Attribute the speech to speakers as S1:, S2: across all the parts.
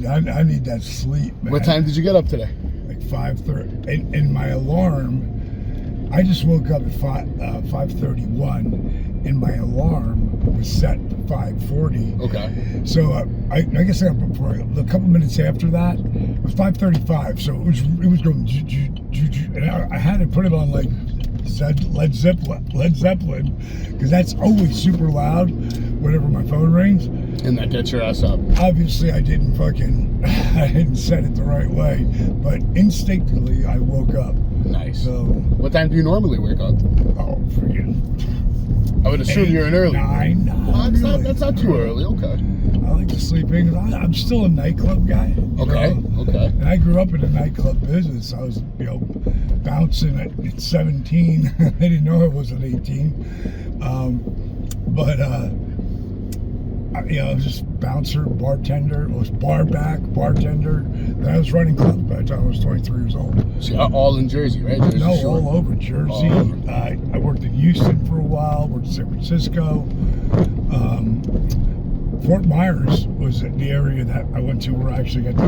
S1: I need that sleep, man.
S2: What time did you get up today?
S1: Like 5:30. And my alarm, I just woke up at 5:31, and my alarm was set for 5:40.
S2: Okay.
S1: So I guess I got up before. A couple minutes after that, it was 5:35. So it was going, and I had to put it on like Led Zeppelin, because that's always super loud whenever my phone rings.
S2: And that gets your ass up.
S1: Obviously, I didn't set it the right way, but instinctively I woke up.
S2: Nice.
S1: So,
S2: what time do you normally wake up?
S1: oh, forget it.
S2: I would assume you're an early.
S1: 9.
S2: That's not too early. Okay.
S1: I like to sleep in because I'm still a nightclub guy.
S2: Okay.
S1: know?
S2: Okay.
S1: And I grew up in the nightclub business. I was, bouncing at 17. I didn't know I wasn't 18. I was just bouncer, bartender. I was bartender. Then I was running clubs by the time I was 23 years old.
S2: So all in Jersey, right? Jersey
S1: No,
S2: Shore.
S1: all over Jersey.
S2: All over.
S1: I worked in Houston for a while. Worked in San Francisco. Fort Myers was the area that I went to where I actually got to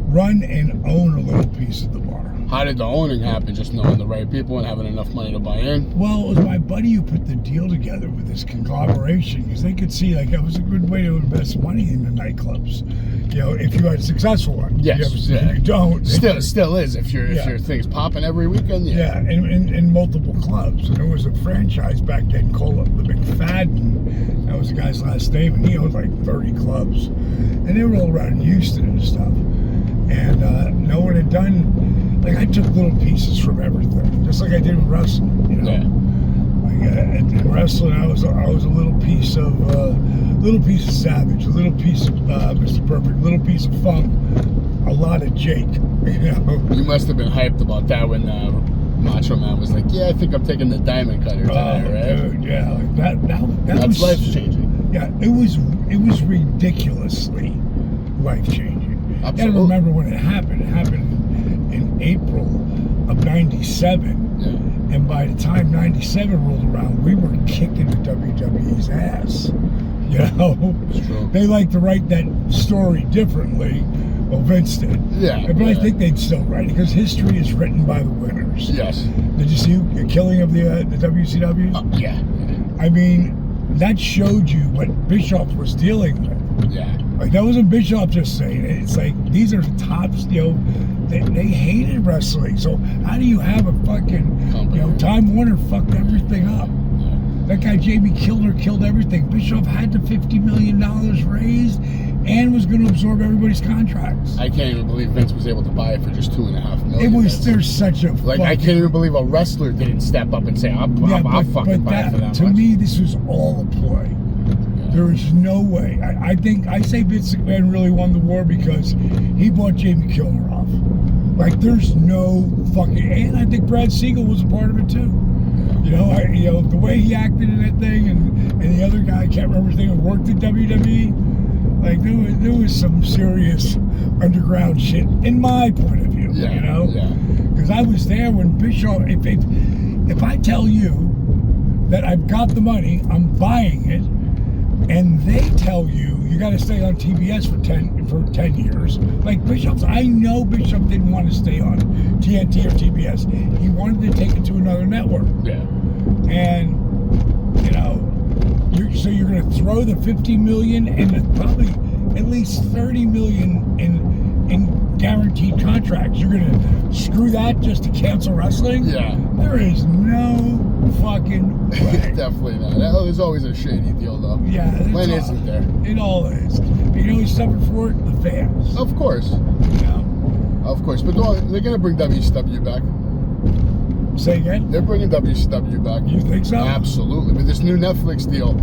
S1: run and own a little piece of the bar.
S2: How did the owning happen? Just knowing the right people and having enough money to buy in?
S1: Well, it was my buddy who put the deal together with this conglomeration, because they could see like it was a good way to invest money in the nightclubs. If you had a successful one.
S2: Yes.
S1: If you don't.
S2: Still is if your thing's popping every weekend.
S1: Yeah, in multiple clubs. And there was a franchise back then called the McFadden. That was the guy's last name, and he owned like 30 clubs, and they were all around Houston and stuff. And no one had done. Like, I took little pieces from everything, just like I did with wrestling.
S2: Yeah.
S1: Like in wrestling, I was a little piece of Savage, a little piece of Mr. Perfect, a little piece of Funk, a lot of Jake.
S2: You must have been hyped about that when Macho Man was like, "Yeah, I think I'm taking the diamond cutter today," right?
S1: Dude, yeah, like that
S2: was
S1: was
S2: life changing.
S1: Yeah, it was ridiculously life changing.
S2: Absolutely.
S1: You gotta remember when it happened. It happened in April of '97.
S2: Yeah.
S1: And by the time 97 rolled around, we were kicking the WWE's ass.
S2: It's true.
S1: They like to write that story differently. Well, Vince did.
S2: Yeah.
S1: But I think they'd still write it because history is written by the winners.
S2: Yes.
S1: Did you see the killing of the WCW?
S2: Yeah.
S1: I mean, that showed you what Bischoff was dealing with.
S2: Yeah.
S1: Like, that wasn't Bischoff just saying it. It's like, these are the tops, they hated wrestling. So how do you have a fucking, Time Warner fucked everything up?
S2: Yeah.
S1: That guy, Jamie Kilner, killed everything. Bischoff had the $50 million raised and was going to absorb everybody's contracts.
S2: I can't even believe Vince was able to buy it for just $2.5 million.
S1: There's such a
S2: I can't even believe a wrestler didn't step up and say, I'll fucking buy it for that
S1: to
S2: much.
S1: me, this was all a play. There is no way. I say Vince McMahon really won the war because he bought Jamie Kilner off. Like, there's no fucking. And I think Brad Siegel was a part of it too. The way he acted in that thing, and the other guy, I can't remember his name, who worked at WWE. Like, there was some serious underground shit in my point of view. Because I was there when Bischoff. If I tell you that I've got the money, I'm buying it. And they tell you got to stay on TBS for 10 years. Like Bischoff, I know Bischoff didn't want to stay on TNT or TBS. He wanted to take it to another network.
S2: Yeah.
S1: And you're going to throw the $50 million and probably at least $30 million in guaranteed contracts. You're going to screw that just to cancel wrestling?
S2: Yeah.
S1: There is no fucking way.
S2: Definitely not. That was always a shady deal, though.
S1: Yeah.
S2: When isn't there?
S1: It all is. Who's suffering for it? The fans.
S2: Of course. Of course. But they're going to bring WCW back.
S1: Say again?
S2: They're bringing WCW back.
S1: You think so?
S2: Absolutely. With this new Netflix deal,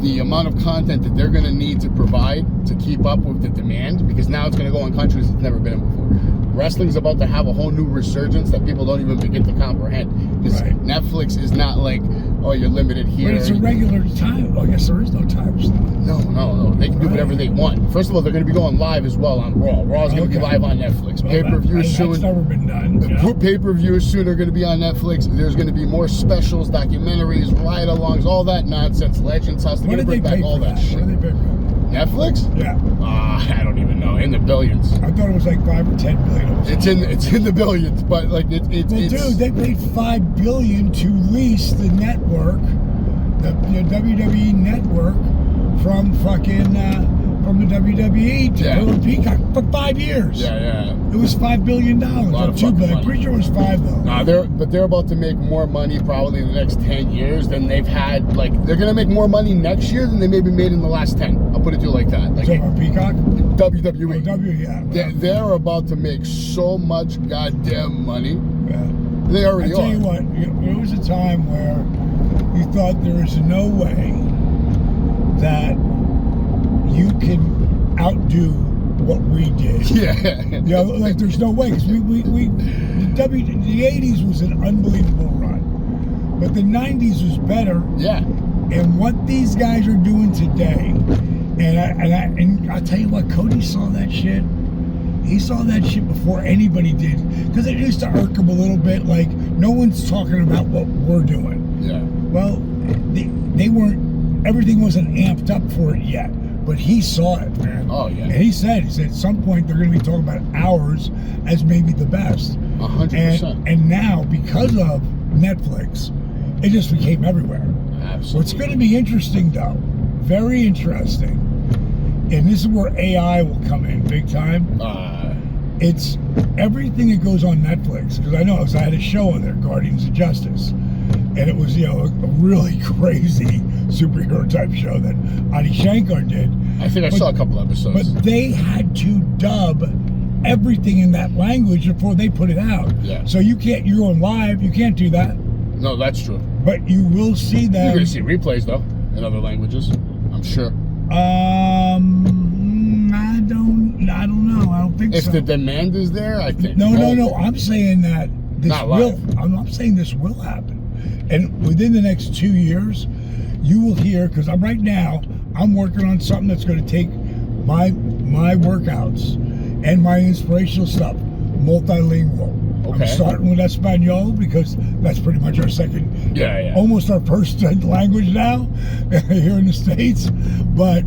S2: the amount of content that they're going to need to provide to keep up with the demand, because now it's going to go in countries it's never been in before. Wrestling's about to have a whole new resurgence that people don't even begin to comprehend. Because Netflix is not like, oh, you're limited here.
S1: But it's a regular time. Well, I guess there is no time slot.
S2: No. They can do whatever they want. First of all, they're going to be going live as well on Raw. Raw is going to be live on Netflix. Pay-per-views soon.
S1: That's never been done.
S2: Pay-per-views soon are going to be on Netflix. There's going to be more specials, documentaries, ride-alongs, all that nonsense. Legends House. They're going to bring back all that shit.
S1: What do they pay for that?
S2: Netflix?
S1: Yeah.
S2: I don't even know. In the billions.
S1: I thought it was like 5 or 10 billion.
S2: It's in the billions, but like it's
S1: Well, dude, they paid $5 billion to lease the network, the WWE network, from from the WWE to put on Peacock for 5 years.
S2: Yeah.
S1: It was $5 billion. Or $2 billion. I'm pretty sure it was 5 though.
S2: Nah, they're about to make more money probably in the next 10 years than they've had. Like they're gonna make more money next year than they maybe made in the last 10. I'll put it to you like that. Like
S1: on Peacock?
S2: WWE.
S1: Yeah.
S2: They're about to make so much goddamn money.
S1: Yeah.
S2: They already are.
S1: I tell you what, there was a time where you thought there was no way that you can outdo what we did.
S2: Yeah.
S1: You know, like there's no way, because the 80s was an unbelievable run, but the 90s was better.
S2: Yeah.
S1: And what these guys are doing today, and I'll tell you what, Cody saw that shit. He saw that shit before anybody did, because it used to irk him a little bit. Like no one's talking about what we're doing.
S2: Yeah.
S1: Well, they weren't. Everything wasn't amped up for it yet. But he saw it, man.
S2: Oh, yeah.
S1: And he said at some point they're going to be talking about ours as maybe the best.
S2: 100%.
S1: And now, because of Netflix, it just became everywhere.
S2: Absolutely.
S1: What's going to be interesting, though, very interesting, and this is where AI will come in big time. It's everything that goes on Netflix. Because I know, I had a show on there, Guardians of Justice. And it was, a really crazy superhero type show that Adi Shankar did.
S2: I think I saw a couple episodes.
S1: But they had to dub everything in that language before they put it out.
S2: Yeah.
S1: So you're on live, you can't do that.
S2: No, that's true.
S1: But you will see them.
S2: You're going to see replays, though, in other languages, I'm sure.
S1: I don't know. I don't think so.
S2: If the demand is there, I think.
S1: No. I'm saying that I'm saying this will happen. And within the next 2 years, you will hear, because I'm working on something that's going to take my workouts and my inspirational stuff multilingual.
S2: Okay.
S1: I'm starting with Espanol because that's pretty much our second, almost our first language now here in the States. But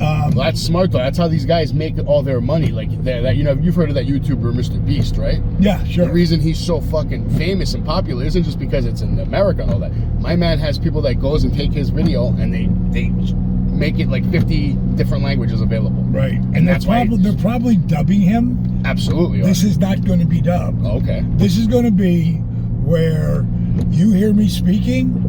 S2: well, that's smart though. That's how these guys make all their money. Like that, you've heard of that YouTuber Mr. Beast, right?
S1: Yeah, sure.
S2: The reason he's so fucking famous and popular isn't just because it's in America and all that. My man has people that goes and take his video and they make it like 50 different languages available.
S1: Right, and they're probably dubbing him.
S2: Absolutely.
S1: This is not going to be dubbed.
S2: Okay.
S1: This is going to be where you hear me speaking.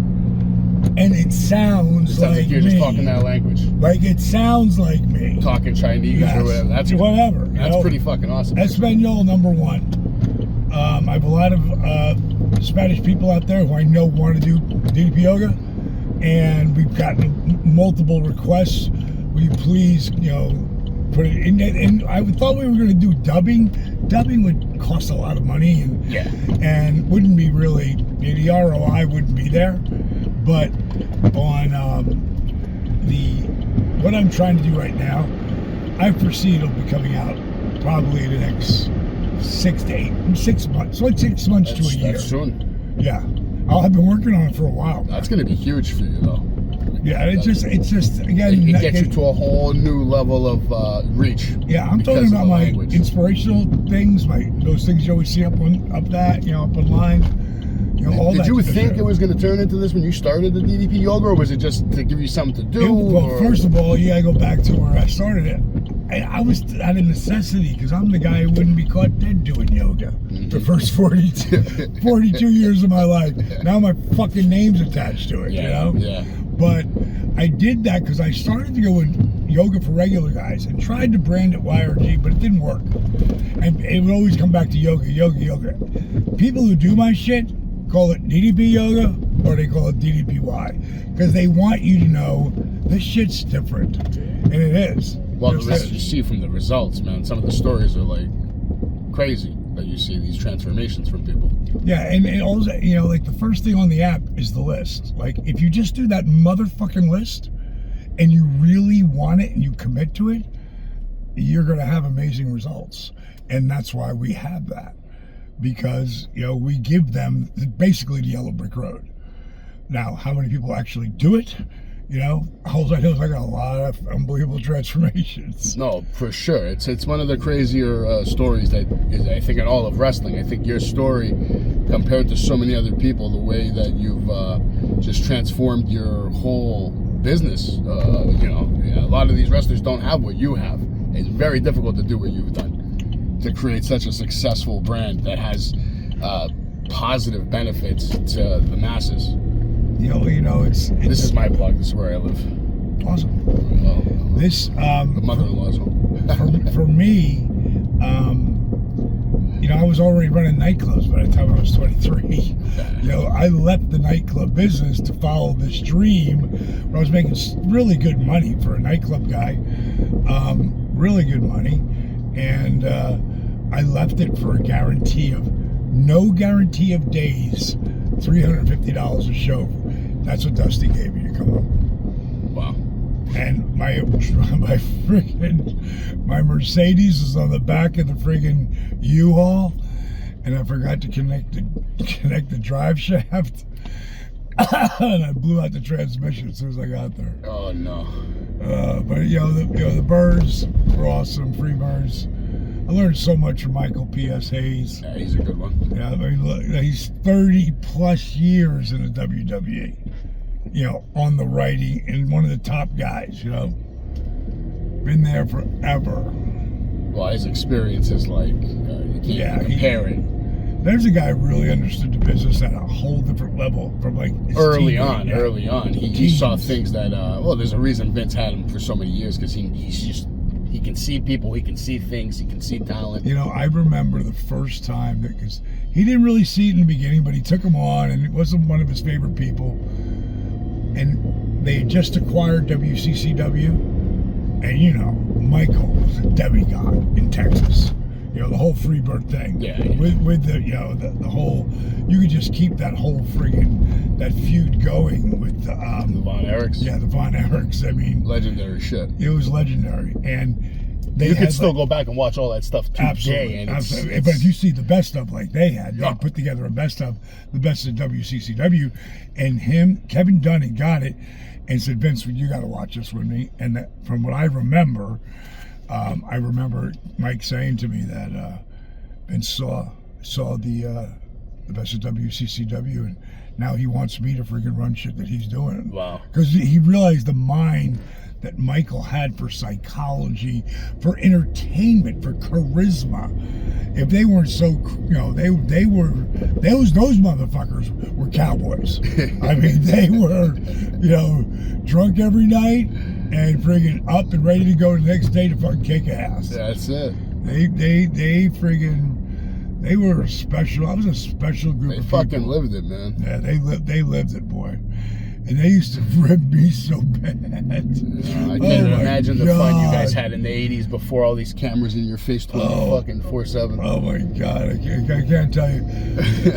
S1: And it sounds like
S2: you're just talking that language.
S1: Like it sounds like me.
S2: Talking Chinese or whatever. That's
S1: whatever.
S2: That's pretty fucking awesome.
S1: Espanol #1. I have a lot of Spanish people out there who I know want to do DDP yoga, and we've gotten multiple requests. Will you please, put it in? And I thought we were going to do dubbing. Dubbing would cost a lot of money, and wouldn't be really, the ROI wouldn't be there. But on what I'm trying to do right now, I foresee it'll be coming out probably in the next 6 months. So like 6 months to a year.
S2: That's soon.
S1: Yeah. I've been working on it for a while.
S2: That's going to be huge for you, though.
S1: Yeah, it's just again.
S2: It gets you to a whole new level of reach.
S1: Yeah, I'm talking about my inspirational things, those things you always see up online.
S2: Did you think it was going to turn into this when you started the DDP yoga, or was it just to give you something to do?
S1: First of all, you got to go back to where I started it. I was out of necessity because I'm the guy who wouldn't be caught dead doing yoga the first 42 years of my life. Now my fucking name's attached to it,
S2: Yeah.
S1: But I did that because I started to go in yoga for regular guys and tried to brand it YRG, but it didn't work. And it would always come back to yoga. People who do my shit call it DDP yoga or they call it DDPY because they want you to know this shit's different, and it is.
S2: Well, you see from the results, man. Some of the stories are like crazy that you see these transformations from people.
S1: Yeah, and also, like the first thing on the app is the list. Like if you just do that motherfucking list and you really want it and you commit to it, you're going to have amazing results. And that's why we have that. Because, we give them basically the yellow brick road. Now, how many people actually do it? You know, all I know is I got a lot of unbelievable transformations.
S2: No, for sure. It's one of the crazier stories that is, I think, in all of wrestling. I think your story, compared to so many other people, the way that you've just transformed your whole business. You know, a lot of these wrestlers don't have what you have. It's very difficult to do what you've done, to create such a successful brand that has positive benefits to the masses.
S1: You know, it's
S2: this is my plug. This is where I live.
S1: Awesome.
S2: Well,
S1: This
S2: the mother-in-law's home.
S1: for me, you know, I was already running nightclubs by the time I was 23. You know, I left the nightclub business to follow this dream where I was making really good money for a nightclub guy, really good money, and I left it for no guarantee of days, $350 a show. That's what Dusty gave me to come up.
S2: Wow.
S1: And my Mercedes is on the back of the friggin' U-Haul, and I forgot to connect the drive shaft, and I blew out the transmission as soon as I got there.
S2: Oh no.
S1: But the birds were awesome, free birds. I learned so much from Michael P.S. Hayes.
S2: Yeah, he's a good one.
S1: Yeah, I mean, look, he's 30 plus years in the WWE. You know, on the writing, and one of the top guys. You know, been there forever.
S2: Well, his experience is like you can't even compare it.
S1: There's a guy who really understood the business at a whole different level from like
S2: early on. He saw things that well, there's a reason Vince had him for so many years, because he can see people, he can see things, he can see talent.
S1: You know, I remember the first time, because he didn't really see it in the beginning, but he took him on, and it wasn't one of his favorite people. And they had just acquired WCCW, and you know, Michael was a demigod in Texas. You know, the whole Freebird thing.
S2: Yeah.
S1: With the, you know, the whole, you could just keep that whole friggin', that feud going with the
S2: Von Erichs.
S1: Yeah, the Von Erichs. I mean,
S2: legendary shit.
S1: It was legendary, and
S2: you could still go back and watch all that stuff today.
S1: Absolutely, absolutely. But if you see the best stuff like they had, they put together the best of WCCW, and Kevin Dunn, had got it, and said, Vince, you got to watch this with me. And that, from what I remember Mike saying to me that Vince saw the best of WCCW, and now he wants me to freaking run shit that he's doing.
S2: Wow.
S1: Because he realized the mind that Michael had for psychology, for entertainment, for charisma. If they weren't so, you know, those motherfuckers were cowboys. I mean, they were, you know, drunk every night and friggin' up and ready to go the next day to fucking kick ass.
S2: That's it.
S1: They were special. I was a special group of people.
S2: They fucking lived it, man.
S1: Yeah, they lived it, boy. And they used to rip me so bad.
S2: I can't even imagine the fun you guys had in the 80s before all these cameras in your face 24/7.
S1: Oh my God, I can't tell you.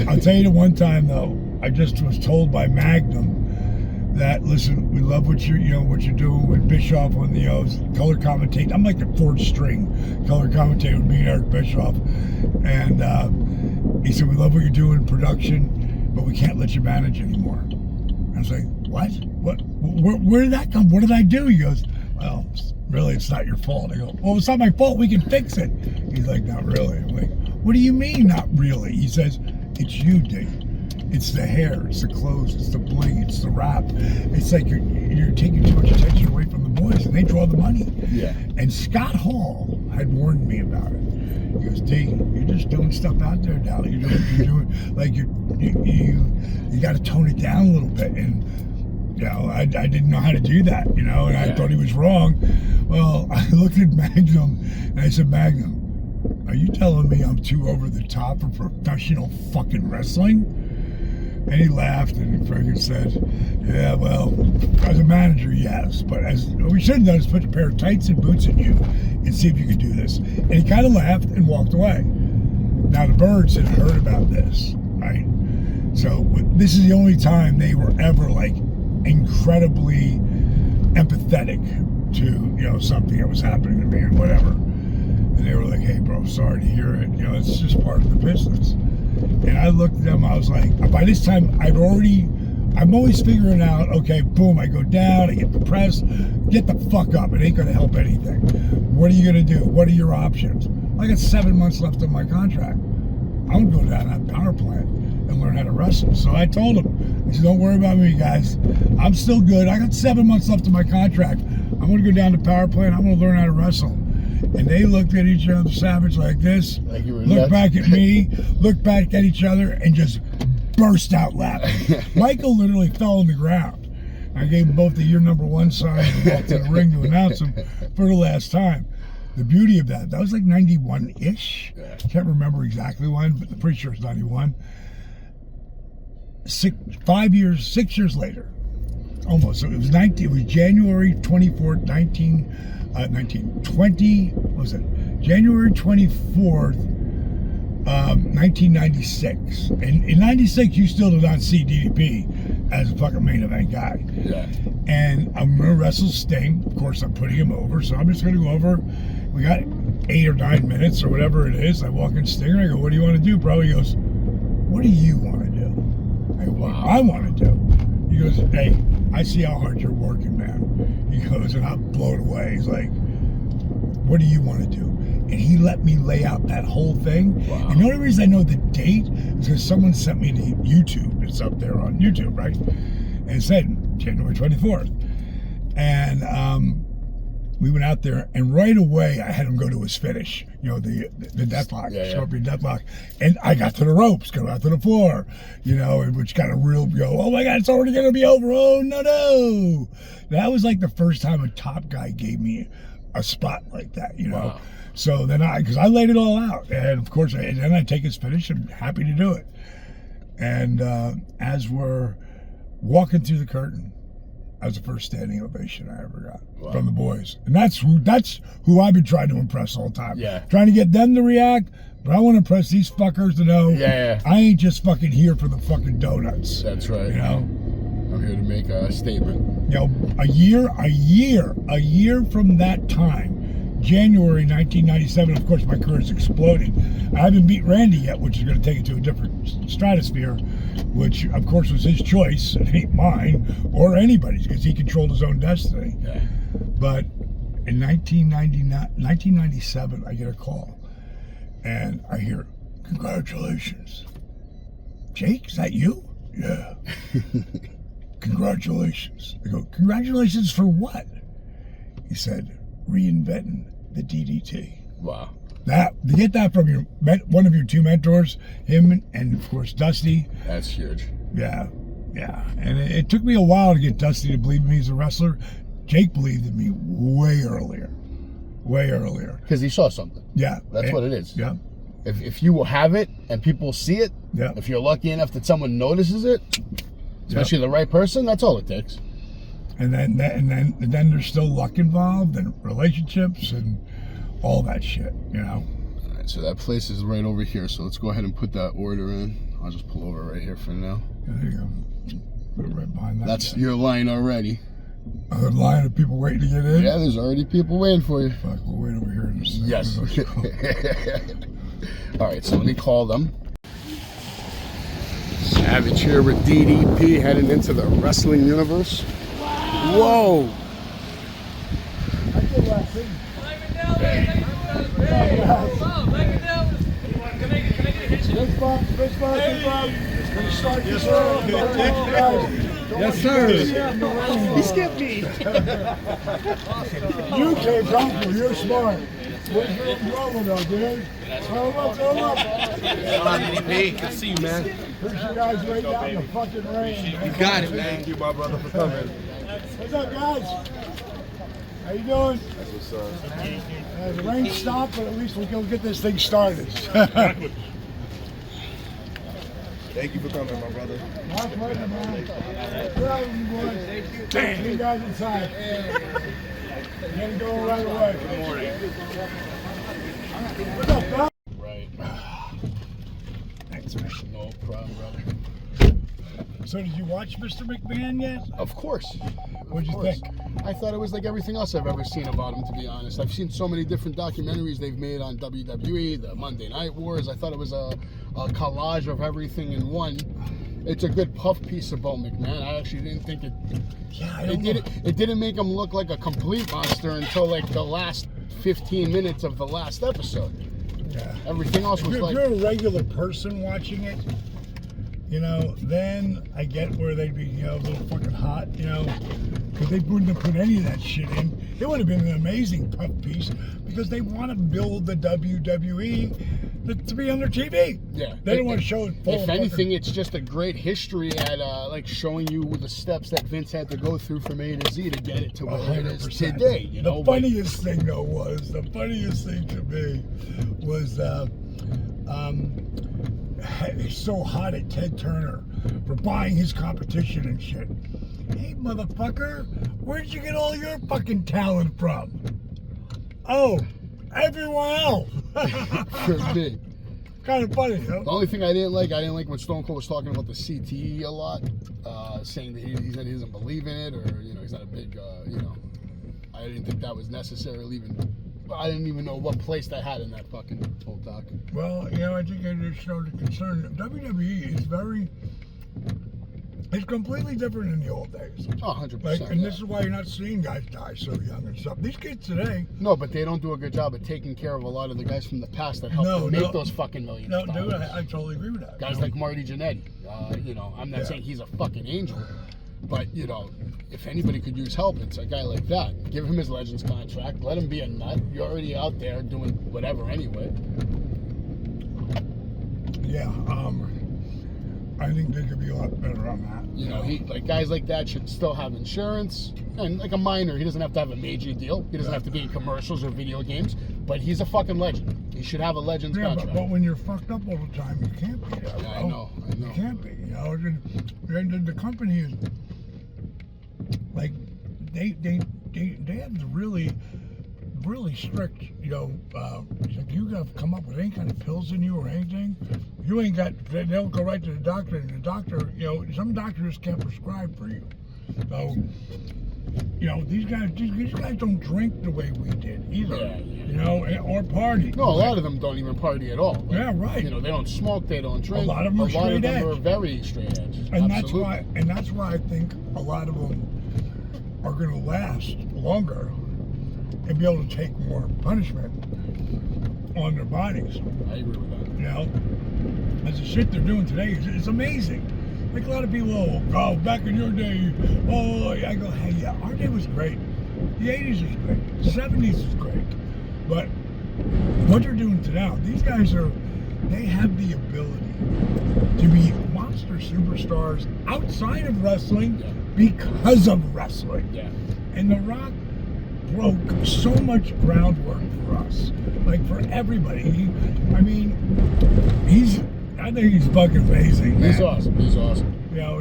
S1: I'll tell you the one time though, I just was told by Magnum that, listen, we love what you're doing with Bischoff on the color commentate. I'm like the fourth string color commentator with me and Eric Bischoff. And he said, we love what you're doing in production, but we can't let you manage anymore. I was like, what? Where did that come? What did I do? He goes, well, really, it's not your fault. I go, well, it's not my fault. We can fix it. He's like, not really. I'm like, what do you mean, not really? He says, it's you, D. It's the hair, it's the clothes, it's the bling, it's the rap. It's like you're taking too much attention away from the boys, and they draw the money.
S2: Yeah.
S1: And Scott Hall had warned me about it. He goes, D, you're just doing stuff out there, Dally. You're doing like you got to tone it down a little bit. And you know, I didn't know how to do that, you know, and I thought he was wrong. Well, I looked at Magnum and I said, Magnum, are you telling me I'm too over the top for professional fucking wrestling? And he laughed and he freaking said, yeah, well, as a manager, yes. But what we should have done is put a pair of tights and boots in you and see if you could do this. And he kind of laughed and walked away. Now, the Birds had heard about this, right? So this is the only time they were ever, like, incredibly empathetic to, you know, something that was happening to me or whatever. And they were like, hey, bro, sorry to hear it. You know, it's just part of the business. And I looked at them, I was like, by this time, I'd already I'm always figuring out, okay, boom, I go down, I get depressed, get the fuck up. It ain't going to help anything. What are you going to do? What are your options? I got 7 months left on my contract. I'm going to go down that power plant and learn how to wrestle. So I told him, I said, don't worry about me, guys. I'm still good. I got 7 months left on my contract. I'm going to go down to power plant. I'm going to learn how to wrestle. And they looked at each other savage like this,
S2: Like you were
S1: looked
S2: nuts.
S1: back at me, looked back at each other, and just burst out laughing. Michael literally fell on the ground. I gave them both the year number 1 sign and walked to the ring to announce them for the last time. The beauty of that was like 91-ish.
S2: Yeah.
S1: Can't remember exactly when, but I'm pretty sure it's 91. 6 years later, almost. So it was January 24th, 1920. What was it? January 24th, 1996. And in 96, you still did not see DDP as a fucking main event guy.
S2: Yeah.
S1: And I'm gonna wrestle Sting. Of course, I'm putting him over, so I'm just gonna go over. We got 8 or 9 minutes or whatever it is. I walk in Sting and I go, "What do you want to do, bro?" He goes, "What do you want to do?" I go, "What do I want to do?" He goes, "Hey, I see how hard you're working, man." He goes, and I'm blown away. He's like, "What do you want to do?" And he let me lay out that whole thing.
S2: Wow.
S1: And the only reason I know the date is because someone sent me to YouTube. It's up there on YouTube, right? And it said January 24th. And we went out there, and right away I had him go to his finish. You know, the deathlock, Scorpion deathlock. And I got to the ropes, go out to the floor, you know, which got a real go, oh my God, it's already going to be over. Oh, no. That was like the first time a top guy gave me a spot like that, you know.
S2: Wow.
S1: So then because I laid it all out, and of course, and then I take his finish. I'm happy to do it. And as we're walking through the curtain, that was the first standing ovation I ever got from the boys, and that's who I've been trying to impress all the time.
S2: Yeah,
S1: trying to get them to react, but I want to impress these fuckers to know.
S2: Yeah.
S1: I ain't just fucking here for the fucking donuts.
S2: That's right.
S1: You know,
S2: I'm here to make a statement.
S1: You know, a year from that time. January 1997, of course, my career is exploding. I haven't beat Randy yet, which is going to take it to a different stratosphere, which, of course, was his choice. It ain't mine or anybody's, because he controlled his own destiny.
S2: Yeah.
S1: But in 1997, I get a call, and I hear, "Congratulations." "Jake, is that you?" "Yeah." "Congratulations." I go, "Congratulations for what?" He said, "Reinventing the DDT."
S2: Wow.
S1: To get that from one of your 2 mentors, him and of course Dusty.
S2: That's huge.
S1: Yeah. And it took me a while to get Dusty to believe in me as a wrestler. Jake believed in me way earlier.
S2: Because he saw something.
S1: Yeah.
S2: That's what it is.
S1: Yeah.
S2: If you will have it and people see it, if you're lucky enough that someone notices it, especially the right person, that's all it takes.
S1: And then there's still luck involved, and relationships and all that shit, you know.
S2: All right, so that place is right over here. So let's go ahead and put that order in. I'll just pull over right here for now.
S1: There you go. Put it right behind that.
S2: That's your line already.
S1: A line of people waiting to get in?
S2: Yeah, there's already people waiting for you.
S1: Fuck, we'll wait over here in a second.
S2: Yes. All right, so let me call them. Savage here with DDP heading into the wrestling universe. Whoa!
S1: Yes, sir.
S2: He skipped me.
S1: You came comfortable. You're smart. What's wrong with us, dude? Throw up.
S3: DDP, good to see you, man.
S1: Push you guys right down the fucking rain.
S3: You got it, man. Thank you, my brother, for coming.
S1: What's up, guys? How you doing?
S3: That's what's up.
S1: The rain stopped, but at least we'll go get this thing started.
S3: Thank you for coming, my brother.
S1: My pleasure, man. Good having you, boys. Damn. See you guys inside. Getting going right away.
S3: Good morning.
S1: What's up, Doc?
S2: Right.
S1: Thanks, man.
S2: No problem, brother.
S1: So did you watch Mr. McMahon yet?
S2: Of course.
S1: What'd you think?
S2: I thought it was like everything else I've ever seen about him, to be honest. I've seen so many different documentaries they've made on WWE, the Monday Night Wars. I thought it was a collage of everything in one. it's a good puff piece about McMahon. I actually didn't think it.
S1: Yeah,
S2: It didn't make him look like a complete monster until like the last 15 minutes of the last episode.
S1: Yeah.
S2: Everything else was
S1: If
S2: like.
S1: you're a regular person watching it, you know, then I get where they'd be, you know, a little fucking hot, you know, because they wouldn't have put any of that shit in. It would have been an amazing puff piece because they want to build the WWE to be on their TV.
S2: Yeah.
S1: They don't want to show it full.
S2: If anything, it's just a great history at like showing you the steps that Vince had to go through from A to Z to get it to where it is
S1: 100%.
S2: today. You know,
S1: the funniest thing though was the funniest thing to me was he's so hot at Ted Turner for buying his competition and shit. Hey motherfucker, where'd you get all your fucking talent from? Oh, everyone else.
S2: Could be.
S1: Kind of funny, huh?
S2: The only thing I didn't like when Stone Cold was talking about the CTE a lot, saying that he said he doesn't believe in it, or, you know, he's not a big, you know, I didn't think that was necessarily even, I didn't even know what place that had in that fucking whole talk.
S1: Well, you know, I think it just showed the concern. WWE is it's completely different in the old days.
S2: Oh, 100%.
S1: Like, and this is why you're not seeing guys die so young and stuff. These kids today.
S2: No, but they don't do a good job of taking care of a lot of the guys from the past that helped them make those fucking millions.
S1: No, dude, I totally agree with that.
S2: Guys like Marty Jannetty. You know, I'm not saying he's a fucking angel, but, you know, if anybody could use help, it's a guy like that. Give him his Legends contract. Let him be a nut. You're already out there doing whatever anyway.
S1: Yeah, I think they could be a lot better on that.
S2: You know, guys like that should still have insurance, and like a minor, he doesn't have to have a major deal. He doesn't have to be in commercials or video games, but he's a fucking legend. He should have a Legends contract.
S1: But when you're fucked up all the time, you can't be.
S2: Yeah, I know.
S1: You can't be. You know, the company is like they have the really strict, you know, like you got to come up with any kind of pills in you or anything. You ain't got, they don't go right to the doctor, and the doctor, you know, some doctors can't prescribe for you. So, you know, these guys don't drink the way we did either, you know, or party.
S2: No, a lot of them don't even party at all. Like,
S1: yeah, right.
S2: You know, they don't smoke, they don't drink.
S1: A lot of them
S2: are very straight edge.
S1: And that's why I think a lot of them are going to last longer and be able to take more punishment on their bodies.
S2: I agree with that.
S1: You know, as the shit they're doing today is amazing. Like a lot of people, oh, back in your day, oh, I go, hey, yeah, our day was great. The 80s was great. The 70s was great. But what they're doing to now, these guys they have the ability to be monster superstars outside of wrestling because of wrestling.
S2: Yeah.
S1: And The Rock broke so much groundwork for us, like for everybody. I think he's fucking amazing. Man.
S2: He's awesome. He's awesome.
S1: You know,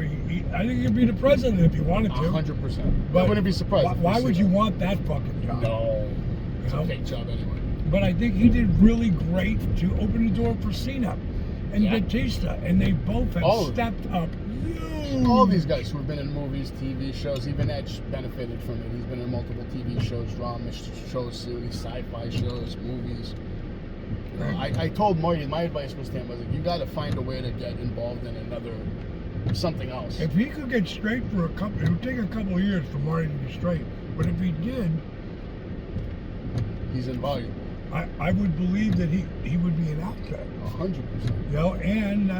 S1: I think he'd be the president if he wanted to.
S2: 100%. But I wouldn't be surprised.
S1: Why would you want that fucking job?
S2: No, it's a fake job anyway.
S1: But I think he did really great to open the door for Cena and Batista, and they both have stepped up.
S2: All these guys who have been in movies, TV shows, even Edge benefited from it. He's been in multiple TV shows, drama shows, series, sci-fi shows, movies. I told Marty, my advice was to him, you got to find a way to get involved in something else.
S1: If he could get straight for it would take a couple of years for Marty to be straight. But if he did,
S2: he's invaluable.
S1: I would believe that he would be an asset.
S2: 100%.
S1: You know, and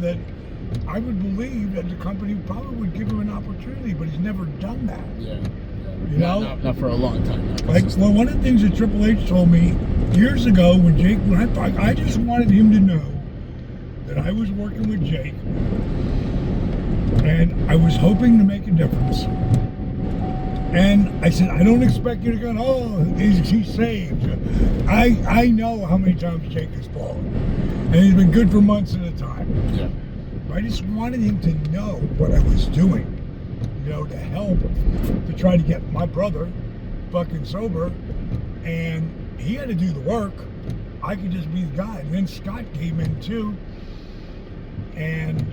S1: that I would believe that the company probably would give him an opportunity, but he's never done that.
S2: Yeah.
S1: You know?
S2: Not for a long time.
S1: Well, one of the things that Triple H told me years ago when I just wanted him to know that I was working with Jake, and I was hoping to make a difference. And I said, I don't expect you to go, oh, he's saved. I know how many times Jake has fallen, and he's been good for months at a time.
S2: Yeah.
S1: I just wanted him to know what I was doing, you know, to help, to try to get my brother fucking sober, and he had to do the work. I could just be the guy. And then Scott came in too, and,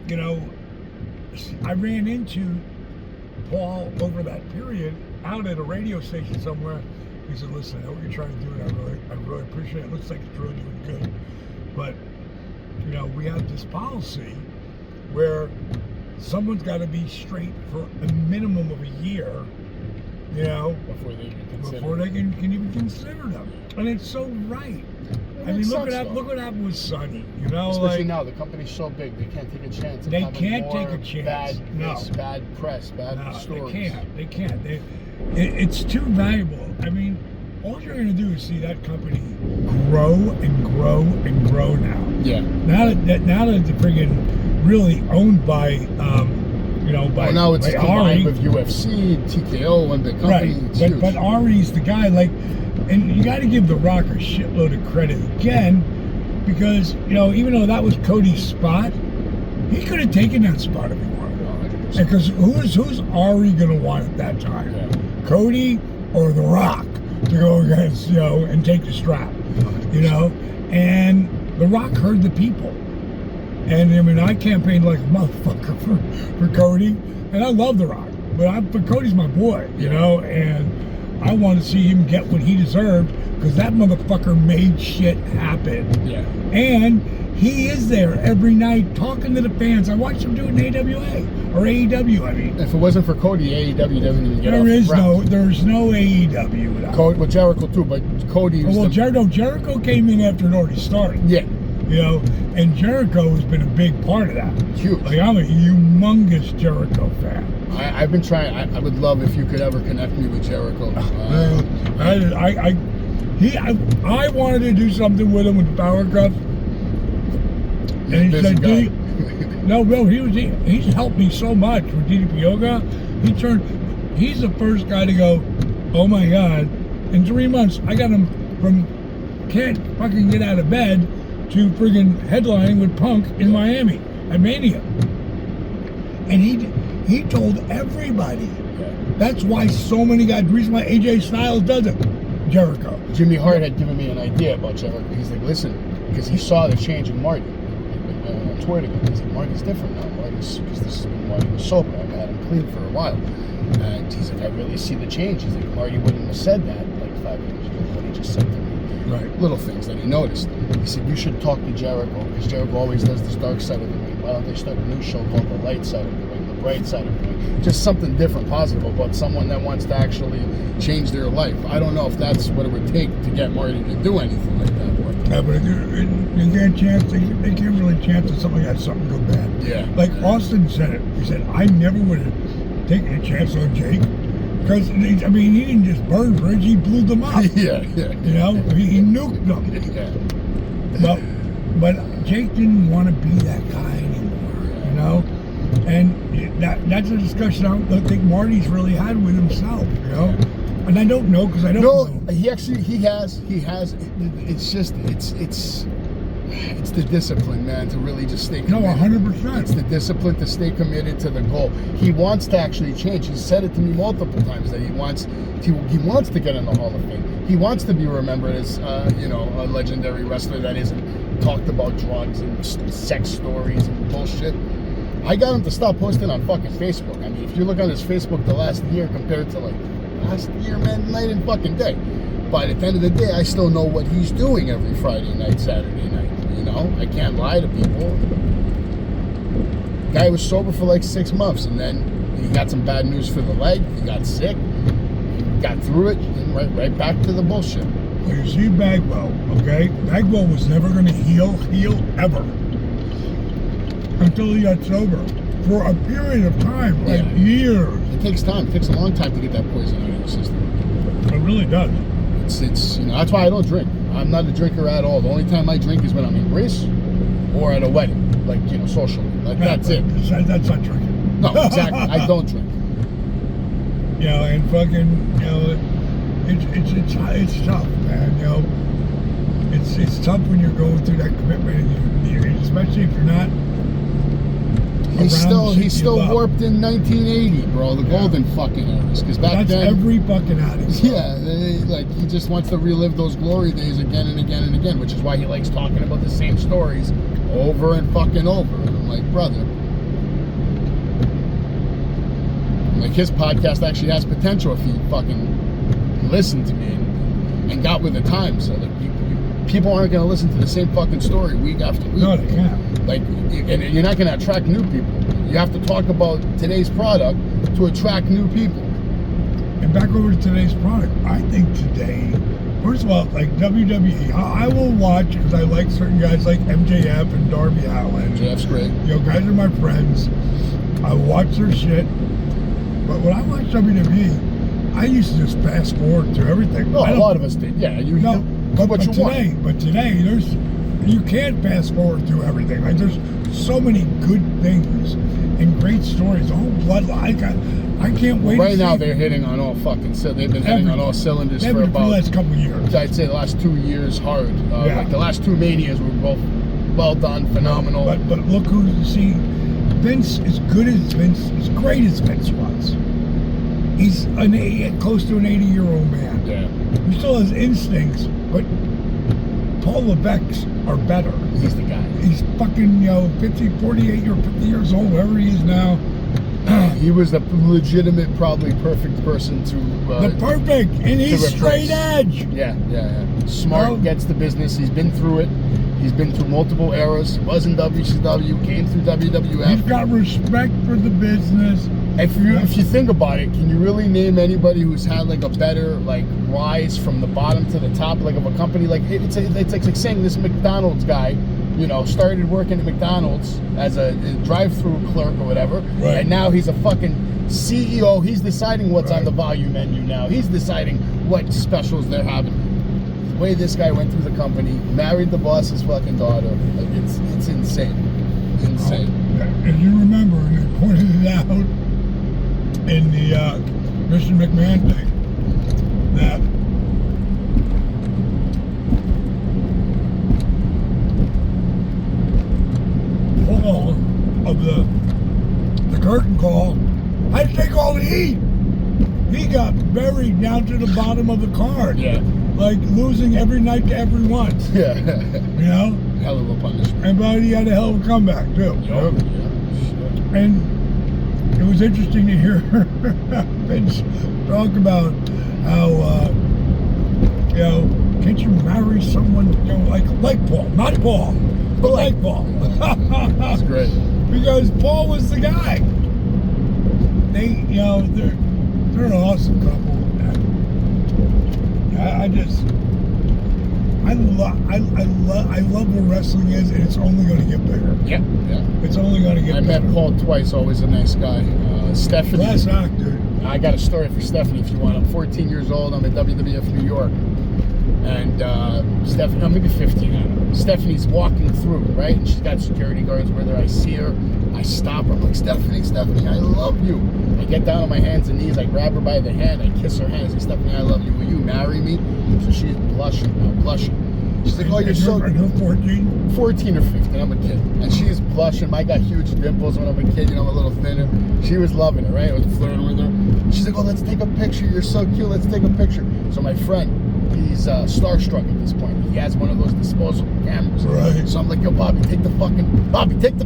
S1: you know, I ran into Paul over that period out at a radio station somewhere. He said, listen, I know what you're trying to do, and I really appreciate it. It looks like it's really doing good. But, you know, we have this policy where someone's got to be straight for a minimum of a year, you know,
S2: before they can consider.
S1: before they can even consider them. And it's so right. I mean, look what happened with Sonny. You know,
S2: especially
S1: like
S2: now the company's so big, they can't take a chance. Of
S1: they
S2: having
S1: can't
S2: more
S1: take a chance.
S2: bad press, bad stories.
S1: They can't. It's too valuable. I mean, all you're going to do is see that company grow and grow and grow now.
S2: Yeah.
S1: Now that they're friggin' really owned by, you know, by
S2: now it's
S1: by
S2: combined
S1: Ari.
S2: with UFC, TKO, and the company.
S1: Right,
S2: It's huge.
S1: but Ari's the guy. Like, and you got to give The Rock a shitload of credit again, because you know, even though that was Cody's spot, he could have taken that spot if he wanted.
S2: 100%.
S1: Because who's Ari gonna want at that time?
S2: Yeah.
S1: Cody or The Rock to go against, you know, and take the strap, you know? And The Rock heard the people. And I mean, I campaigned like a motherfucker for Cody, and I love The Rock, but Cody's my boy, you know, and I want to see him get what he deserved, because that motherfucker made shit happen.
S2: Yeah.
S1: And he is there every night talking to the fans. I watched him do it in AWA or AEW. I mean,
S2: If it wasn't for Cody, AEW doesn't even get off the
S1: there's no AEW without
S2: Cody, well, Jericho too, but Cody was
S1: well, Jericho came in after it already started.
S2: Yeah.
S1: You know, and Jericho has been a big part of that.
S2: Huge.
S1: Like, I'm a humongous Jericho fan.
S2: I've been trying. I would love if you could ever connect me with Jericho.
S1: I wanted to do something with him with the Power Cup. And he said, he's helped me so much with DDP Yoga. He's the first guy to go, oh my God, in 3 months, I got him from can't fucking get out of bed to friggin' headlining with Punk in Miami at Mania. And he told everybody. That's why so many guys, the reason why AJ Styles does it, Jericho.
S2: Jimmy Hart had given me an idea about Jericho. He's like, listen, because he saw the change in Marty. On tour together, he's like, Marty's different now. Because this is when Marty was sober. I've had him clean for a while. And he's like, I really see the change. He's like, Marty wouldn't have said that like 5 years ago, what he just said to me.
S1: Right.
S2: Little things that he noticed. He said, you should talk to Jericho, because Jericho always does this dark side of the ring. Why don't they start a new show called The Light Side of the Ring, The Bright Side of the Ring? Just something different, positive about someone that wants to actually change their life. I don't know if that's what it would take to get Marty to do anything like that.
S1: Yeah, but they can't chance. They can't really chance that something got something go bad.
S2: Yeah.
S1: Like Austin said it. He said, I never would have taken a chance on Jake. Because, I mean, he didn't just burn bridge, he blew them up.
S2: Yeah.
S1: You know, he nuked them.
S2: Yeah.
S1: But Jake didn't want to be that guy anymore, you know? And that's a discussion I don't think Marty's really had with himself, you know? And I don't know, because I don't know.
S2: No, he has. It's just, it's the discipline, man, to really just stay committed.
S1: No, 100%.
S2: It's the discipline to stay committed to the goal. He wants to actually change. He's said it to me multiple times that he wants to get in the Hall of Fame. He wants to be remembered as, you know, a legendary wrestler that isn't talked about drugs and sex stories and bullshit. I got him to stop posting on fucking Facebook. I mean, if you look on his Facebook the last year compared to like last year, man, night and fucking day. But at the end of the day, I still know what he's doing every Friday night, Saturday night. You know, I can't lie to people. Guy was sober for like 6 months, and then he got some bad news for the leg. He got sick. He got through it, and right back to the bullshit.
S1: Well, you see Bagwell, okay? Bagwell was never going to heal ever until he got sober for a period of time, like years.
S2: It takes time. It takes a long time to get that poison out of your system.
S1: It really does.
S2: It's you know, that's why I don't drink. I'm not a drinker at all. The only time I drink is when I'm in Greece or at a wedding, like, you know, socially. Like, that's it.
S1: That's not drinking.
S2: No, exactly. I don't drink.
S1: You know, and fucking, you know, it's tough, man. You know, it's tough when you're going through that commitment, and you especially if you're not.
S2: He's still warped in 1980, bro. The golden fucking eras. Because back then,
S1: every fucking addict.
S2: Yeah, like he just wants to relive those glory days again and again and again, which is why he likes talking about the same stories over and fucking over. And I'm like, brother, like his podcast actually has potential if he fucking listened to me and got with the times. So like people aren't going to listen to the same fucking story week after week.
S1: No, they can't.
S2: Like, and you're not going to attract new people. You have to talk about today's product to attract new people.
S1: And back over to today's product, I think today, first of all, like WWE, I will watch because I like certain guys like MJF and Darby Allin.
S2: MJF's great.
S1: You know, guys are my friends. I watch their shit. But when I watch WWE, I used to just fast forward to everything.
S2: No, a lot of us did. Yeah, you
S1: no,
S2: do what you
S1: today,
S2: want.
S1: But today, you can't fast forward through everything. Like, there's so many good things and great stories. The whole bloodline. I can't wait.
S2: Right now, they're hitting on all fucking. They've been hitting on all cylinders for about
S1: the last couple of years.
S2: I'd say the last 2 years hard. Like the last 2 Manias were both well done, phenomenal.
S1: But look who you see. Vince, as good as Vince, as great as Vince was, he's close to an 80-year-old man.
S2: Yeah.
S1: He still has instincts, but Paul Levesque's are better.
S2: He's the guy.
S1: He's fucking, 48 or 50 years old, wherever he is now.
S2: He was the legitimate, probably perfect person to.
S1: The perfect, and he's straight edge.
S2: Yeah. Smart, gets the business. He's been through it. He's been through multiple eras. Was in WCW, came through WWF.
S1: He's got respect for the business.
S2: If you think about it, can you really name anybody who's had like a better like rise from the bottom to the top, like of a company? Like it's like saying this McDonald's guy, started working at McDonald's as a drive-through clerk or whatever,
S1: right.
S2: And now he's a fucking CEO. He's deciding what's on the value menu now. He's deciding what specials they're having. The way this guy went through the company, married the boss's fucking daughter, like it's insane, insane.
S1: If you remember, and they pointed it out in the Mr. McMahon thing, that Paul of the curtain call had to take all the heat. He got buried down to the bottom of the card.
S2: Yeah.
S1: Like losing every night to everyone.
S2: Yeah. Hell of a punishment.
S1: But he had a hell of a comeback too.
S2: Yeah.
S1: And it was interesting to hear Vince talk about how can't you marry someone like Paul, not Paul, but like Paul.
S2: That's great.
S1: Because Paul was the guy. They're an awesome couple. I love where wrestling is, and it's only going to get bigger.
S2: Yeah.
S1: It's only going to get bigger.
S2: I met Paul twice, always a nice guy. Stephanie.
S1: Last actor.
S2: I got a story for Stephanie if you want. I'm 14 years old. I'm at WWF New York. And Stephanie, I'm maybe 15, I don't know. Stephanie's walking through, right? And she's got security guards with her. I see her. I stop her. I'm like, Stephanie, I love you. I get down on my hands and knees. I grab her by the hand. I kiss her hand. I say, Stephanie, I love you. Will you marry me? So she's blushing. She's like, oh, you're so...
S1: Are you 14?
S2: 14 or 15. I'm a kid. And she's blushing. I got huge dimples when I'm a kid. I'm a little thinner. She was loving it, right? I was flirting with her. She's like, oh, let's take a picture. You're so cute. Let's take a picture. So my friend, he's starstruck at this point. He has one of those disposable cameras.
S1: Right.
S2: So I'm like, yo, Bobby, take the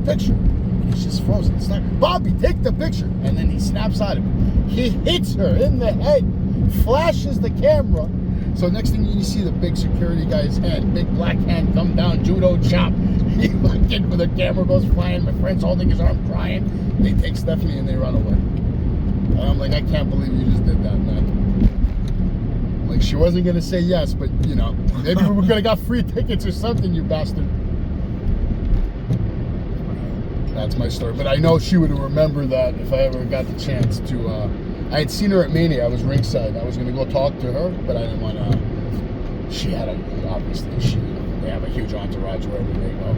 S2: picture. And he's just frozen. It's like, Bobby, take the picture. And then he snaps out of it. He hits her in the head, flashes the camera. So next thing you see the big security guy's hand, big black hand come down, judo chop. He fucking, the camera goes flying. My friend's holding his arm, crying. They take Stephanie and they run away. And I'm like, I can't believe you just did that, man. Like, she wasn't gonna say yes, but maybe we could have got free tickets or something, you bastard. That's my story. But I know she would remember that if I ever got the chance to. I had seen her at Mania. I was ringside. I was gonna go talk to her, but I didn't want to. She had obviously they have a huge entourage wherever they go.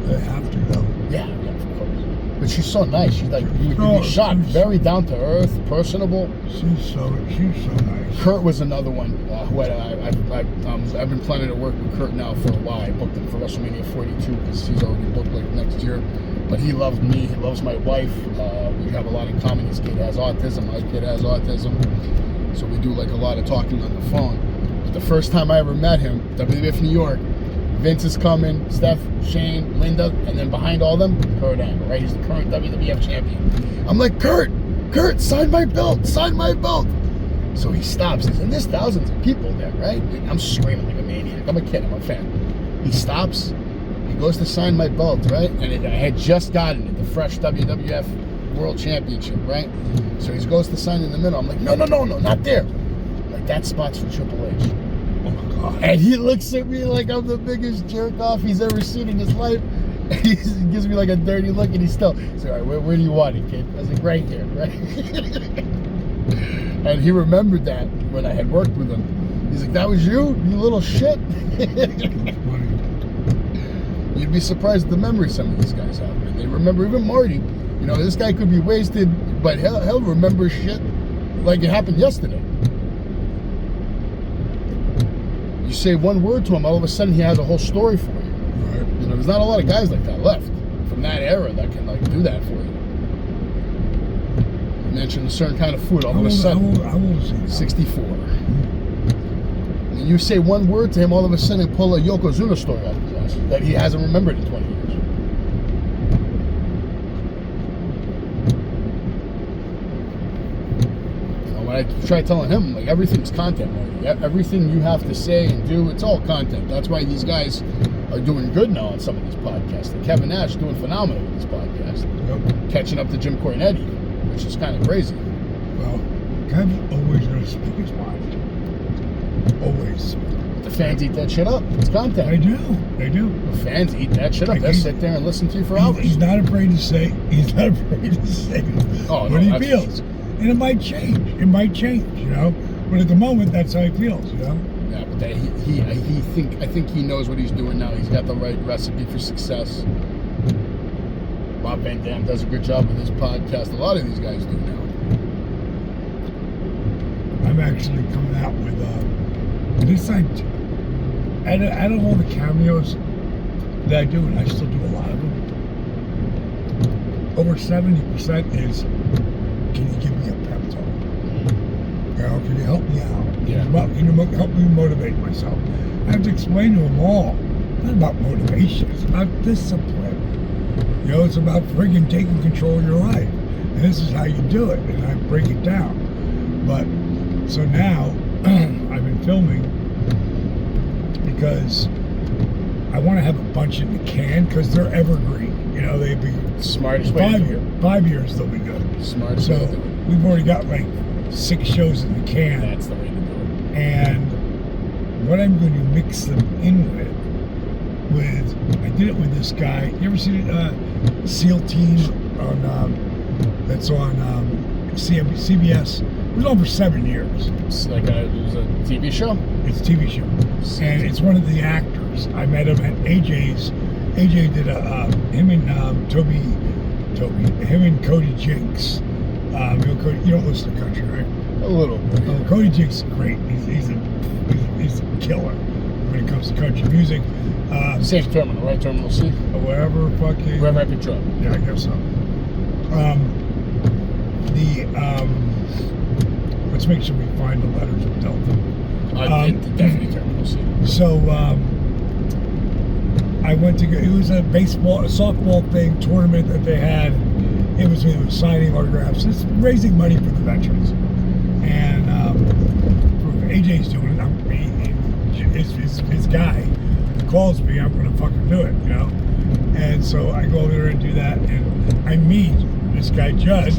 S1: They have to, though.
S2: Yeah, of course. But she's so nice. She's like, you'd be shocked. Very down to earth, personable.
S1: She's so nice.
S2: Kurt was another one who I've been planning to work with Kurt now for a while. I booked him for WrestleMania 42 because he's already booked like next year. But he loves me. He loves my wife. We have a lot in common. His kid has autism. My kid has autism. So we do like a lot of talking on the phone. But the first time I ever met him, WWF New York, Vince is coming, Steph, Shane, Linda, and then behind all them, Kurt Angle, right? He's the current WWF champion. I'm like, Kurt, sign my belt. So he stops, and there's thousands of people there, right? I'm screaming like a maniac. I'm a kid, I'm a fan. He stops, he goes to sign my belt, right? And I had just gotten it, the fresh WWF World Championship, right? So he goes to sign in the middle. I'm like, no, not there. I'm like, that spot's for Triple H.
S1: Oh my God.
S2: And he looks at me like I'm the biggest jerk off he's ever seen in his life. And he gives me like a dirty look, and he's still, he's like, all right, where do you want it, kid? I was like, right here, right? And he remembered that when I had worked with him. He's like, that was you little shit. You'd be surprised at the memory some of these guys have, man. They remember, even Marty. You know, this guy could be wasted, but he'll remember shit like it happened yesterday. You say one word to him, all of a sudden he has a whole story for you.
S1: Right.
S2: You know, there's not a lot of guys like that left from that era that can like do that for you. You mentioned a certain kind of food, all of a sudden,
S1: How old is he?
S2: 64. And you say one word to him, all of a sudden pull a Yokozuna story out of his ass that he hasn't remembered in 20 years. I try telling him, like, everything's content, Marty. Everything you have to say and do, it's all content. That's why these guys are doing good now on some of these podcasts. And Kevin Nash doing phenomenal with this podcast.
S1: Yep.
S2: Catching up to Jim Cornette, which is kind of crazy.
S1: Well, Kev's always going to speak his mind. Always.
S2: The fans eat that shit up. It's content.
S1: They do.
S2: The fans eat that shit up. They'll sit there and listen to you for hours.
S1: He's not afraid to say what he feels. And it might change. You know. But at the moment, that's how he feels, you know.
S2: Yeah, but I think he knows what he's doing now. He's got the right recipe for success. Rob Van Dam does a good job with his podcast. A lot of these guys do now.
S1: I'm actually coming out with this. Out of all the cameos that I do, and I still do a lot of them, over 70% is, can you give me a pep talk? You know, can you help me out?
S2: Yeah.
S1: Can you help me motivate myself? I have to explain to them all. It's not about motivation. It's about discipline. You know, it's about friggin' taking control of your life. And this is how you do it. And I break it down. But, so now, I've been filming because I want to have a bunch in the can because they're evergreen. You know, they'd be
S2: Smartest way to do it.
S1: 5 years they'll be good.
S2: Smartest
S1: So
S2: way to do it.
S1: we've already got like 6 shows in the can.
S2: That's the way to do it.
S1: And what I'm going to mix them in with, I did it with this guy. You ever seen it? SEAL Team on that's on CBS. It was on for 7 years.
S2: It's like it was a TV show?
S1: It's a TV show. And it's one of the actors. I met him at AJ's. AJ did him and Cody Jinks. You don't listen to country, right?
S2: A little bit.
S1: Cody Jinks is great. He's a killer when it comes to country music.
S2: Safe terminal, right? Terminal C?
S1: Wherever fucking...
S2: Wherever I picked you up.
S1: Yeah, I guess so. Let's make sure we find the letters of Delta.
S2: Definitely Terminal C.
S1: So, I went to go, it was a softball thing, tournament that they had. It was signing autographs. It's raising money for the veterans. And AJ's doing it. His guy calls me, I'm going to fucking do it, you know? And so I go over there and do that. And I meet this guy, Judd.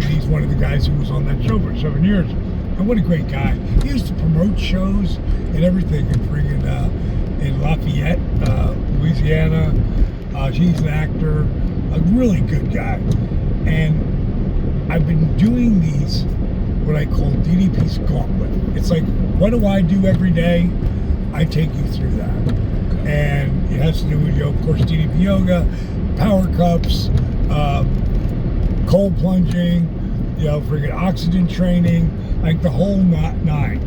S1: He's one of the guys who was on that show for 7 years. And what a great guy. He used to promote shows and everything in friggin' in Lafayette, Louisiana. He's an actor, a really good guy. And I've been doing these, what I call DDP's Gauntlet. It's like, what do I do every day? I take you through that. Okay. And it has to do with, of course, DDP yoga, power cups, cold plunging, friggin' oxygen training, like the whole 9.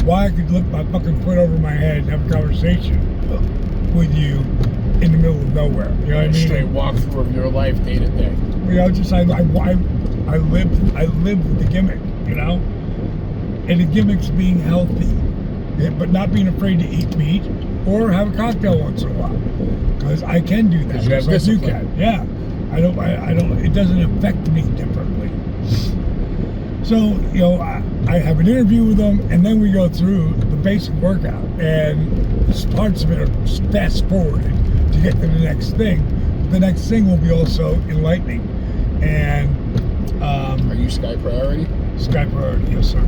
S1: Why I could lift my fucking foot over my head and have a conversation with you in the middle of nowhere. You know what I mean?
S2: Straight walkthrough of your life day to day.
S1: You know, just I live with the gimmick, you know? And the gimmick's being healthy, but not being afraid to eat meat or have a cocktail once in a while. Because I can do that.
S2: You have discipline.
S1: You can. Yeah. I don't, it doesn't affect me differently. So, you know, I have an interview with them, and then we go through the basic workout, and parts of it are fast forwarded to get to the next thing. The next thing will be also enlightening. And
S2: Are you Sky Priority?
S1: Sky Priority, yes, sir.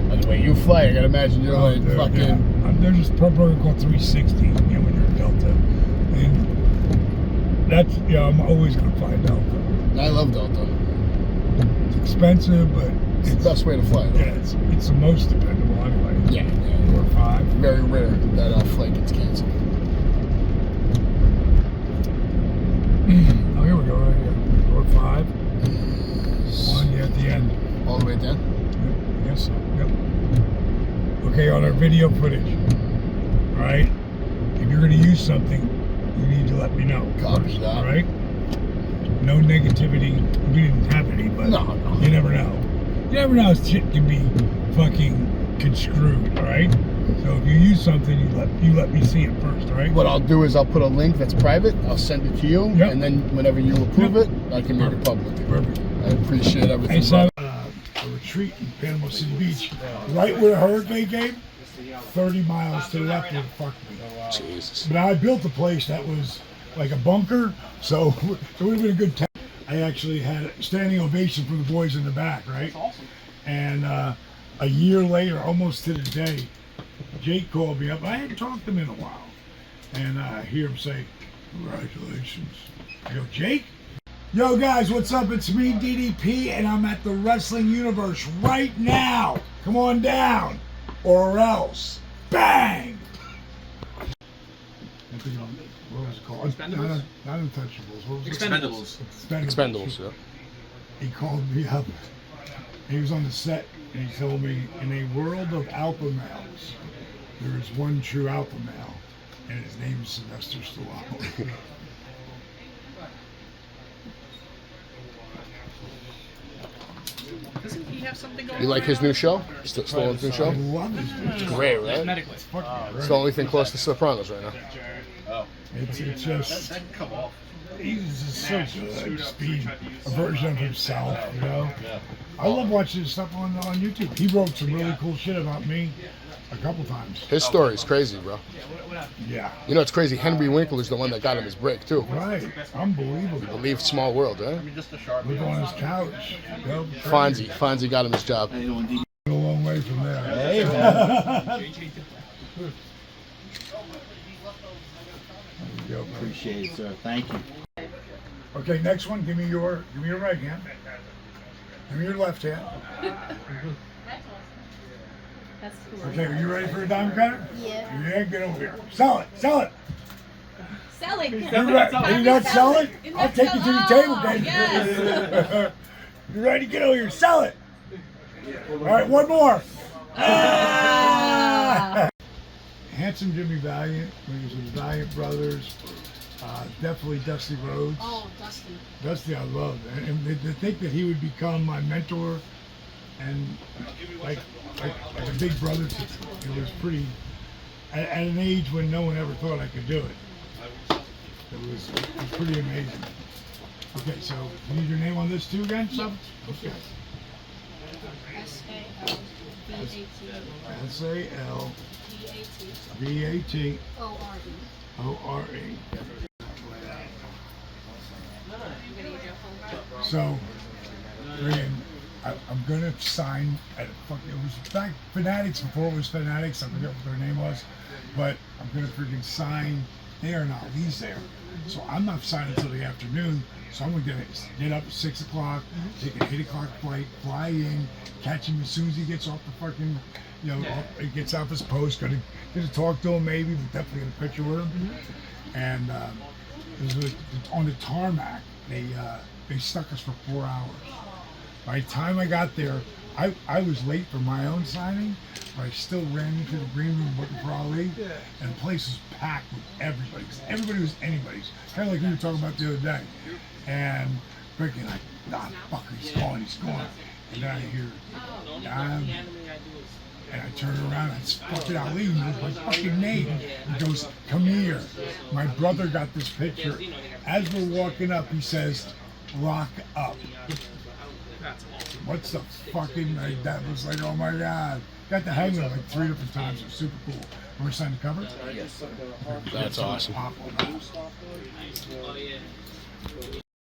S2: By the way, you fly, I gotta imagine you're like
S1: Dude,
S2: fucking.
S1: yeah. There's this program called 360, you know, when you're a Delta, and that's, you know, I'm always gonna fly Delta.
S2: I love Delta.
S1: It's expensive, but
S2: It's the best way to fly. Though.
S1: yeah, it's the most dependable anyway.
S2: Yeah.
S1: Or 5.
S2: Very rare that flight gets canceled.
S1: Oh, here we go, right here. Or 5. 1, yeah, at the end.
S2: All the way down.
S1: Yep, I guess so. Yep. Okay, on our video footage. All right. If you're going to use something, you need to let me know.
S2: Copy that.
S1: All right. No negativity. We didn't have any, but
S2: No.
S1: you never know. You never know how shit can be fucking construed. All right. So if you use something, you let me see it first. All right.
S2: What I'll do is I'll put a link that's private. I'll send it to you,
S1: Yep.
S2: and then whenever you approve it, I can make it public.
S1: Perfect.
S2: I appreciate everything.
S1: I saw
S2: brother.
S1: a retreat in Panama City Beach, right where the hurricane came. 30 miles to the left would fuck me.
S2: Jesus.
S1: But I built a place that was like a bunker, so it would have been a good time. I actually had a standing ovation from the boys in the back, right? And a year later, almost to the day, Jake called me up. I hadn't talked to him in a while. And I hear him say, "Congratulations." I go, "Jake?" Yo guys, what's up? It's me, DDP, and I'm at the Wrestling Universe right now. Come on down, or else. Bang! What was it called?
S4: Expendables?
S1: Not Untouchables. What was it?
S4: Expendables.
S2: Expendables, yeah.
S1: He called me up. He was on the set, and he told me, in a world of alpha males, there is one true alpha male, and his name is Sylvester Stallone.
S4: Doesn't he have something going
S2: You like his new show? Stallone's new
S1: I
S2: show?
S1: love his
S2: It's great, right?
S4: medically?
S2: It's the only thing close to Sopranos right now.
S1: It's just,
S4: That can come off.
S1: he's just so good, just being a version of himself, you know? I love watching his stuff on YouTube. He wrote some really cool shit about me a couple times.
S2: His story is crazy, bro.
S1: Yeah.
S2: You know, it's crazy. Henry Winkler is the one that got him his break, too.
S1: Right. Unbelievable.
S2: Believe Small World, right?
S1: Look on his couch. Yep.
S2: Fonzie got him his job.
S1: A long way from there.
S3: Hey,
S1: Yo,
S3: Appreciate it, sir. Thank you.
S1: okay, next one. Give me your right hand. Give me your left hand.
S5: That's cool.
S1: Okay, are you ready for a diamond cutter?
S5: Yeah.
S1: Yeah, get over here. Sell it. Sell it.
S5: Sell it.
S1: You're ready. Are you not selling? I'll take you to the table, then.
S5: Yes.
S1: You ready? Get over here. Sell it. All right, one more. Ah! Handsome Jimmy Valiant, when he was with the Valiant Brothers, definitely Dusty Rhodes.
S5: Oh, Dusty.
S1: Dusty, I love, and to think that he would become my mentor, and like a big brother to me. It was pretty. At an age when no one ever thought I could do it. It was pretty amazing. Okay, so you need your name on this too again, sub? Okay.
S5: S-A-L-V-A-T.
S1: S-A-L-V-A-T.
S5: O-R-E.
S1: O-R-E. So, Ryan, I'm gonna sign at it was back Fanatics before it was Fanatics. I forget what their name was, but I'm gonna freaking sign there and Ali's there. So I'm not signing until the afternoon. So I'm gonna get up at 6 o'clock, take an 8 o'clock flight, fly in, catch him as soon as he gets off the fucking, he gets off his post. Gonna get to talk to him maybe, but definitely get a picture with him. And it was on the tarmac. They stuck us for 4 hours. By the time I got there, I was late for my own signing, but I still ran into the green room looking for Ali, and the place was packed with everybody. 'Cause everybody was anybody's. Kind of like we were talking about the other day. And freaking like, nah, fuck, he's gone. And then I hear, and I turn around and it's fucking Ali, he knows my fucking name. He goes, "Come here." My brother got this picture. As we're walking up, he says, "Rock up."
S4: That's awesome.
S1: What's the fucking like that was like, oh my god. Got to hang them like 3 different times. It was super cool. When we signed the cover?
S2: That's awesome.
S1: Pop one.
S4: Oh yeah.